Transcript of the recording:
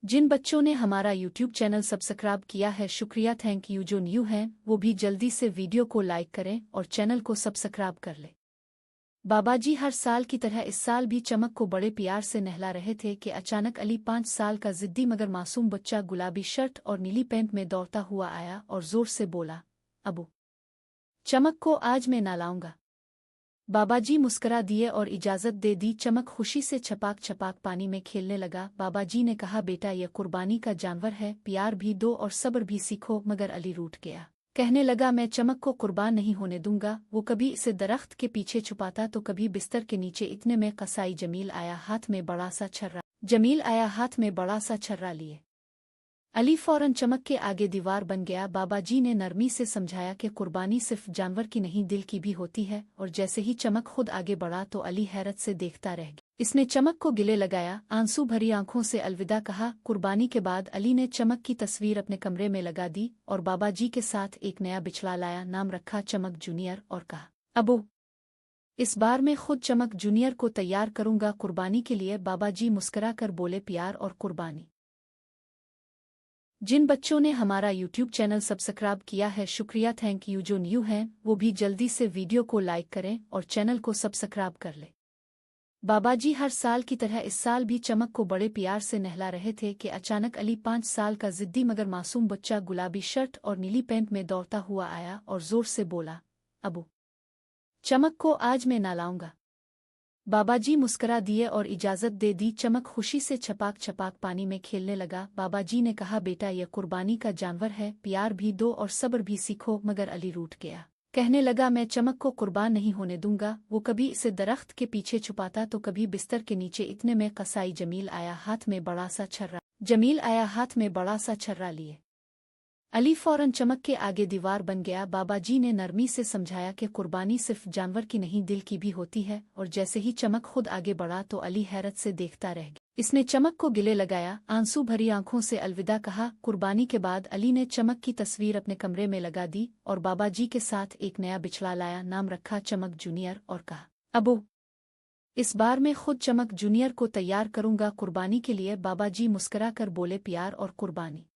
जिन बच्चों ने हमारा यूट्यूब चैनल सब्सक्राइब किया है शुक्रिया थैंक यू। जो न्यू हैं वो भी जल्दी से वीडियो को लाइक करें और चैनल को सब्सक्राइब कर लें। बाबाजी हर साल की तरह इस साल भी चमक को बड़े प्यार से नहला रहे थे कि अचानक अली 5 साल का जिद्दी मगर मासूम बच्चा गुलाबी शर्ट और नीली पैंट में दौड़ता हुआ आया और जोर से बोला, अबू चमक को आज मैं ना लाऊंगा। बाबाजी मुस्करा दिए और इजाजत दे दी। चमक खुशी से छपाक छपाक पानी में खेलने लगा। बाबाजी ने कहा, बेटा यह कुर्बानी का जानवर है, प्यार भी दो और सब्र भी सीखो। मगर अली रूठ गया, कहने लगा, मैं चमक को कुर्बान नहीं होने दूंगा। वो कभी इसे दरख्त के पीछे छुपाता तो कभी बिस्तर के नीचे। इतने में कसाई जमील आया हाथ में बड़ा सा छर्रा लिए। अली फौरन चमक के आगे दीवार बन गया। बाबाजी ने नरमी से समझाया कि कुर्बानी सिर्फ जानवर की नहीं दिल की भी होती है। और जैसे ही चमक खुद आगे बढ़ा तो अली हैरत से देखता रह गया। इसने चमक को गिले लगाया, आंसू भरी आंखों से अलविदा कहा। कुर्बानी के बाद अली ने चमक की तस्वीर अपने कमरे में लगा दी और बाबाजी के साथ एक नया बिछड़ा लाया। नाम रखा चमक जूनियर और कहा, अबू इस बार मैं खुद चमक जूनियर को तैयार करूंगा कुर्बानी के लिए। बाबाजी मुस्करा कर बोले, प्यार और कुर्बानी। जिन बच्चों ने हमारा यूट्यूब चैनल सब्सक्राइब किया है शुक्रिया थैंक यू। जो न्यू हैं वो भी जल्दी से वीडियो को लाइक करें और चैनल को सब्सक्राइब कर लें। बाबाजी हर साल की तरह इस साल भी चमक को बड़े प्यार से नहला रहे थे कि अचानक अली 5 साल का जिद्दी मगर मासूम बच्चा गुलाबी शर्ट और नीली पैंट में दौड़ता हुआ आया और जोर से बोला, अबू चमक को आज मैं ना लाऊंगा। बाबाजी मुस्करा दिए और इजाजत दे दी। चमक खुशी से छपाक छपाक पानी में खेलने लगा। बाबाजी ने कहा, बेटा यह कुर्बानी का जानवर है, प्यार भी दो और सब्र भी सीखो। मगर अली रूठ गया, कहने लगा, मैं चमक को कुर्बान नहीं होने दूंगा। वो कभी इसे दरख्त के पीछे छुपाता तो कभी बिस्तर के नीचे। इतने में कसाई जमील आया हाथ में बड़ा सा छर्रा लिए। अली फौरन चमक के आगे दीवार बन गया। बाबाजी ने नरमी से समझाया कि कुर्बानी सिर्फ जानवर की नहीं दिल की भी होती है। और जैसे ही चमक खुद आगे बढ़ा तो अली हैरत से देखता रह गया। इसने चमक को गिले लगाया, आंसू भरी आंखों से अलविदा कहा। कुर्बानी के बाद अली ने चमक की तस्वीर अपने कमरे में लगा दी और बाबाजी के साथ एक नया बिछड़ा लाया। नाम रखा चमक जूनियर और कहा, अबू इस बार मैं खुद चमक जूनियर को तैयार करूंगा कुर्बानी के लिए। बाबाजी मुस्करा कर बोले, प्यार और कुर्बानी।